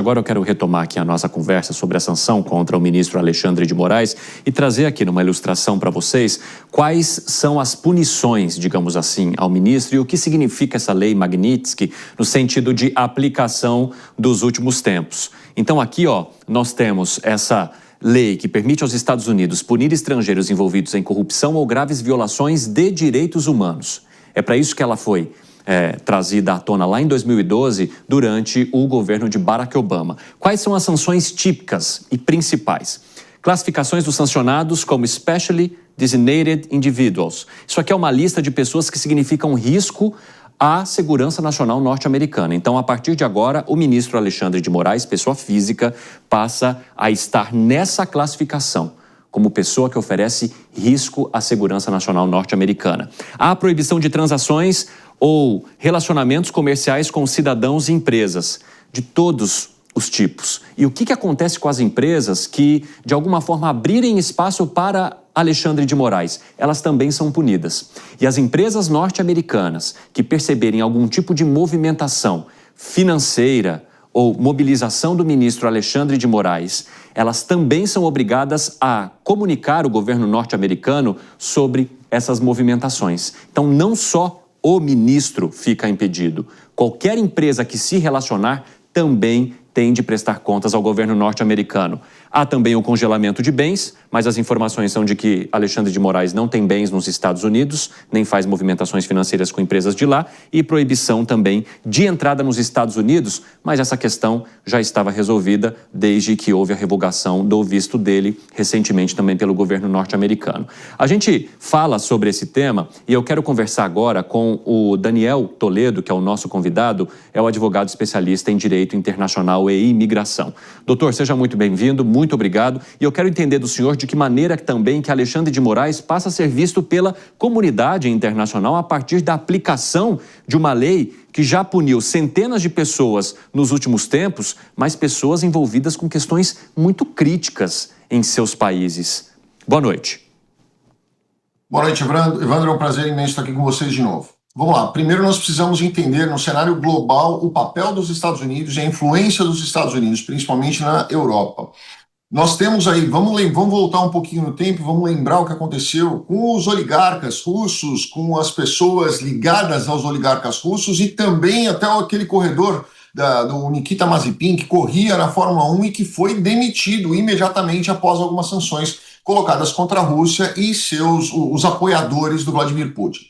Agora eu quero retomar aqui a nossa conversa sobre a sanção contra o ministro Alexandre de Moraes e trazer aqui numa ilustração para vocês quais são as punições, digamos assim, ao ministro e o que significa essa lei Magnitsky no sentido de aplicação dos últimos tempos. Então aqui, nós temos essa lei que permite aos Estados Unidos punir estrangeiros envolvidos em corrupção ou graves violações de direitos humanos. É para isso que ela foi trazida à tona lá em 2012, durante o governo de Barack Obama. Quais são as sanções típicas e principais? Classificações dos sancionados como Specially Designated Individuals. Isso aqui é uma lista de pessoas que significam risco à segurança nacional norte-americana. Então, a partir de agora, o ministro Alexandre de Moraes, pessoa física, passa a estar nessa classificação, como pessoa que oferece risco à segurança nacional norte-americana. Há a proibição de transações ou relacionamentos comerciais com cidadãos e empresas, de todos os tipos. E o que acontece com as empresas que, de alguma forma, abrirem espaço para Alexandre de Moraes? Elas também são punidas. E as empresas norte-americanas que perceberem algum tipo de movimentação financeira ou mobilização do ministro Alexandre de Moraes, elas também são obrigadas a comunicar o governo norte-americano sobre essas movimentações. Então, não só o ministro fica impedido. Qualquer empresa que se relacionar também tem de prestar contas ao governo norte-americano. Há também o congelamento de bens, mas as informações são de que Alexandre de Moraes não tem bens nos Estados Unidos, nem faz movimentações financeiras com empresas de lá, e proibição também de entrada nos Estados Unidos, mas essa questão já estava resolvida desde que houve a revogação do visto dele, recentemente também pelo governo norte-americano. A gente fala sobre esse tema e eu quero conversar agora com o Daniel Toledo, que é o nosso convidado, é o advogado especialista em direito internacional e imigração. Doutor, seja muito bem-vindo, muito obrigado. E eu quero entender do senhor de que maneira também que Alexandre de Moraes passa a ser visto pela comunidade internacional a partir da aplicação de uma lei que já puniu centenas de pessoas nos últimos tempos, mas pessoas envolvidas com questões muito críticas em seus países. Boa noite. Boa noite, Evandro. É um prazer imenso estar aqui com vocês de novo. Vamos lá. Primeiro, nós precisamos entender, no cenário global, o papel dos Estados Unidos e a influência dos Estados Unidos, principalmente na Europa. Nós temos aí, vamos voltar um pouquinho no tempo, vamos lembrar o que aconteceu com os oligarcas russos, com as pessoas ligadas aos oligarcas russos e também até aquele corredor do Nikita Mazepin, que corria na Fórmula 1 e que foi demitido imediatamente após algumas sanções colocadas contra a Rússia e os apoiadores do Vladimir Putin.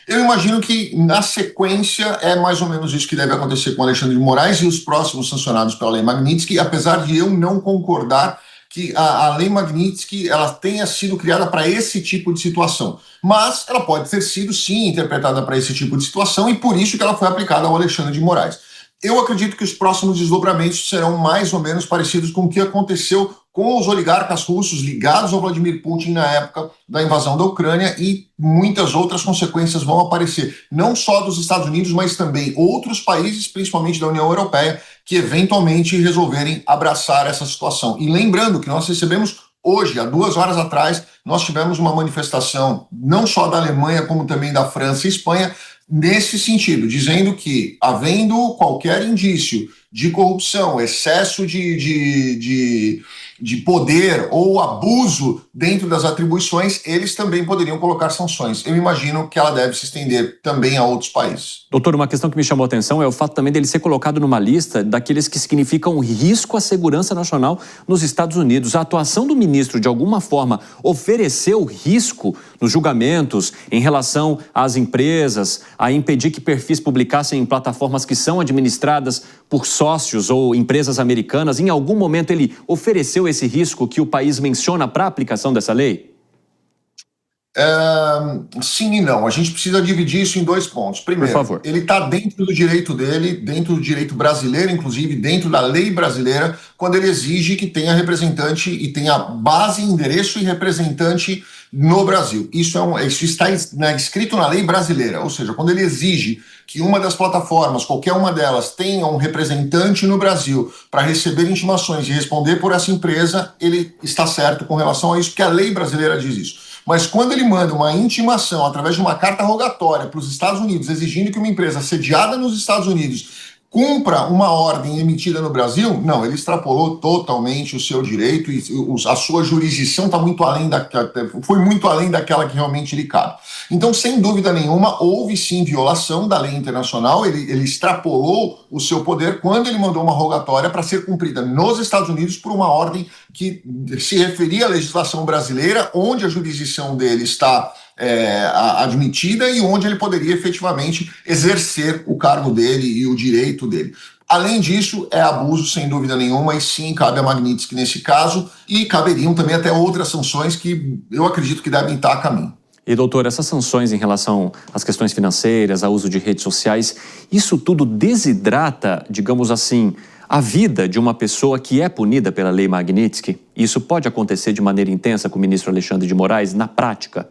Eu imagino que, na sequência, é mais ou menos isso que deve acontecer com Alexandre de Moraes e os próximos sancionados pela Lei Magnitsky, apesar de eu não concordar que a Lei Magnitsky ela tenha sido criada para esse tipo de situação. Mas ela pode ter sido, sim, interpretada para esse tipo de situação e por isso que ela foi aplicada ao Alexandre de Moraes. Eu acredito que os próximos desdobramentos serão mais ou menos parecidos com o que aconteceu com os oligarcas russos ligados ao Vladimir Putin na época da invasão da Ucrânia e muitas outras consequências vão aparecer, não só dos Estados Unidos, mas também outros países, principalmente da União Europeia, que eventualmente resolverem abraçar essa situação. E lembrando que nós recebemos hoje, há 2 horas atrás, nós tivemos uma manifestação, não só da Alemanha, como também da França e Espanha, nesse sentido, dizendo que, havendo qualquer indício de corrupção, excesso de poder ou abuso dentro das atribuições, eles também poderiam colocar sanções. Eu imagino que ela deve se estender também a outros países. Doutor, uma questão que me chamou a atenção é o fato também dele ser colocado numa lista daqueles que significam risco à segurança nacional nos Estados Unidos. A atuação do ministro, de alguma forma, ofereceu risco nos julgamentos em relação às empresas, a impedir que perfis publicassem em plataformas que são administradas por sócios ou empresas americanas. Em algum momento ele ofereceu esse risco que o país menciona para a aplicação dessa lei? Sim e não. A gente precisa dividir isso em 2 pontos. Primeiro, por favor, ele está dentro do direito dele, dentro do direito brasileiro, inclusive dentro da lei brasileira, quando ele exige que tenha representante e tenha base, endereço e representante no Brasil. Isso está escrito na lei brasileira, ou seja, quando ele exige que uma das plataformas, qualquer uma delas, tenha um representante no Brasil para receber intimações e responder por essa empresa, ele está certo com relação a isso, porque a lei brasileira diz isso. Mas quando ele manda uma intimação através de uma carta rogatória para os Estados Unidos, exigindo que uma empresa sediada nos Estados Unidos cumpra uma ordem emitida no Brasil, não, ele extrapolou totalmente o seu direito e a sua jurisdição está muito além foi muito além daquela que realmente lhe cabe. Então, sem dúvida nenhuma, houve sim violação da lei internacional, ele extrapolou o seu poder quando ele mandou uma rogatória para ser cumprida nos Estados Unidos por uma ordem que se referia à legislação brasileira, onde a jurisdição dele está admitida e onde ele poderia efetivamente exercer o cargo dele e o direito dele. Além disso, é abuso sem dúvida nenhuma e sim, cabe a Magnitsky nesse caso e caberiam também até outras sanções que eu acredito que devem estar a caminho. E, doutor, essas sanções em relação às questões financeiras, ao uso de redes sociais, isso tudo desidrata, digamos assim, a vida de uma pessoa que é punida pela lei Magnitsky? Isso pode acontecer de maneira intensa com o ministro Alexandre de Moraes na prática?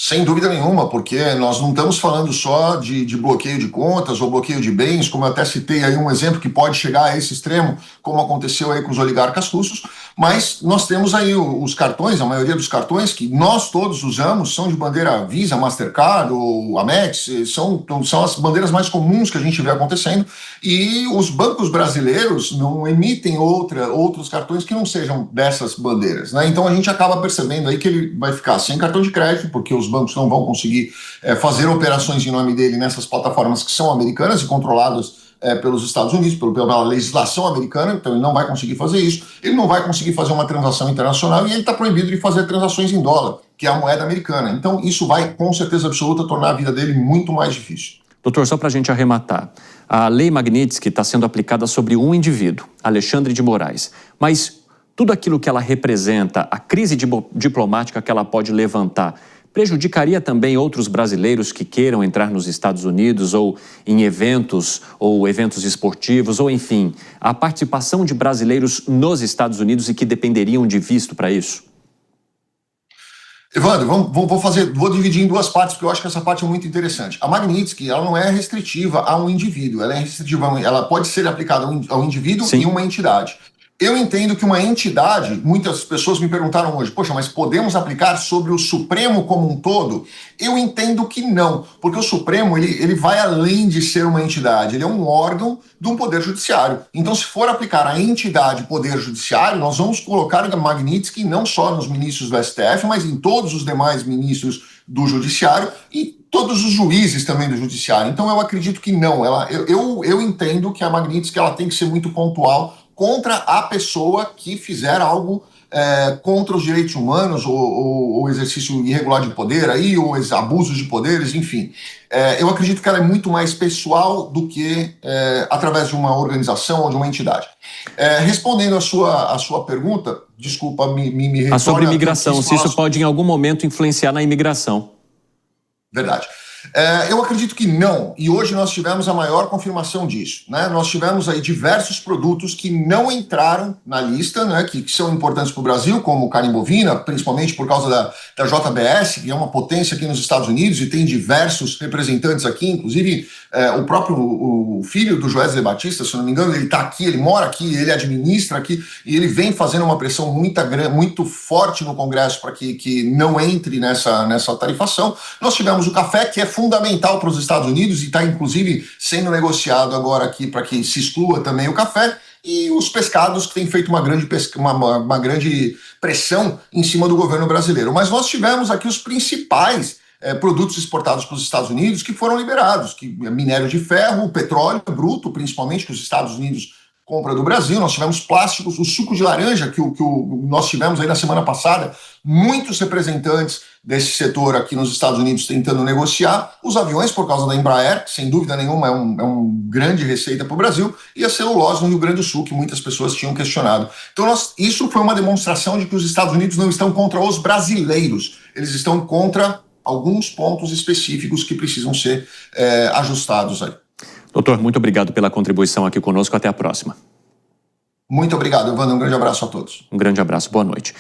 Sem dúvida nenhuma, porque nós não estamos falando só de bloqueio de contas ou bloqueio de bens, como eu até citei aí um exemplo que pode chegar a esse extremo, como aconteceu aí com os oligarcas russos, mas nós temos aí os cartões, a maioria dos cartões que nós todos usamos são de bandeira Visa, Mastercard ou Amex, são as bandeiras mais comuns que a gente vê acontecendo, e os bancos brasileiros não emitem outros cartões que não sejam dessas bandeiras, né? Então a gente acaba percebendo aí que ele vai ficar sem cartão de crédito, porque os bancos não vão conseguir fazer operações em nome dele nessas plataformas que são americanas e controladas pelos Estados Unidos, pela legislação americana, então ele não vai conseguir fazer isso, ele não vai conseguir fazer uma transação internacional e ele está proibido de fazer transações em dólar, que é a moeda americana. Então isso vai, com certeza absoluta, tornar a vida dele muito mais difícil. Doutor, só para a gente arrematar, a lei Magnitsky está sendo aplicada sobre um indivíduo, Alexandre de Moraes, mas tudo aquilo que ela representa, a crise diplomática que ela pode levantar, prejudicaria também outros brasileiros que queiram entrar nos Estados Unidos ou em eventos esportivos, ou enfim, a participação de brasileiros nos Estados Unidos e que dependeriam de visto para isso? Evandro, vou dividir em duas partes, porque eu acho que essa parte é muito interessante. A Magnitsky, ela não é restritiva a um indivíduo, ela pode ser aplicada ao indivíduo e uma entidade. Eu entendo que uma entidade, muitas pessoas me perguntaram hoje, poxa, mas podemos aplicar sobre o Supremo como um todo? Eu entendo que não, porque o Supremo ele vai além de ser uma entidade, ele é um órgão de um poder judiciário. Então, se for aplicar a entidade poder judiciário, nós vamos colocar a Magnitsky não só nos ministros do STF, mas em todos os demais ministros do judiciário e todos os juízes também do judiciário. Então, eu acredito que não. Eu entendo que a Magnitsky ela tem que ser muito pontual contra a pessoa que fizer algo contra os direitos humanos ou exercício irregular de poder, aí, ou abusos de poderes, enfim. Eu acredito que ela é muito mais pessoal do que através de uma organização ou de uma entidade. Respondendo a sua pergunta, desculpa, me retorna... Sobre imigração, se isso pode em algum momento influenciar na imigração. Verdade. Eu acredito que não, e hoje nós tivemos a maior confirmação disso, né? Nós tivemos aí diversos produtos que não entraram na lista, né? Que são importantes para o Brasil, como carne bovina, principalmente por causa da JBS, que é uma potência aqui nos Estados Unidos e tem diversos representantes aqui, inclusive o próprio filho do Joesley Batista, se não me engano, ele está aqui, ele mora aqui, ele administra aqui, e ele vem fazendo uma pressão muito forte no Congresso para que não entre nessa tarifação. Nós tivemos o café, que é fundamental para os Estados Unidos e está, inclusive, sendo negociado agora aqui para que se exclua também o café, e os pescados, que têm feito uma grande pressão em cima do governo brasileiro. Mas nós tivemos aqui os principais produtos exportados para os Estados Unidos que foram liberados, que é minério de ferro, petróleo bruto, principalmente, que os Estados Unidos compra do Brasil. Nós tivemos plásticos, o suco de laranja que nós tivemos aí na semana passada, muitos representantes desse setor aqui nos Estados Unidos tentando negociar, os aviões por causa da Embraer, que sem dúvida nenhuma é um grande receita para o Brasil, e a celulose no Rio Grande do Sul, que muitas pessoas tinham questionado. Então isso foi uma demonstração de que os Estados Unidos não estão contra os brasileiros, eles estão contra alguns pontos específicos que precisam ser ajustados aí. Doutor, muito obrigado pela contribuição aqui conosco. Até a próxima. Muito obrigado, Evandro. Um grande abraço a todos. Um grande abraço. Boa noite.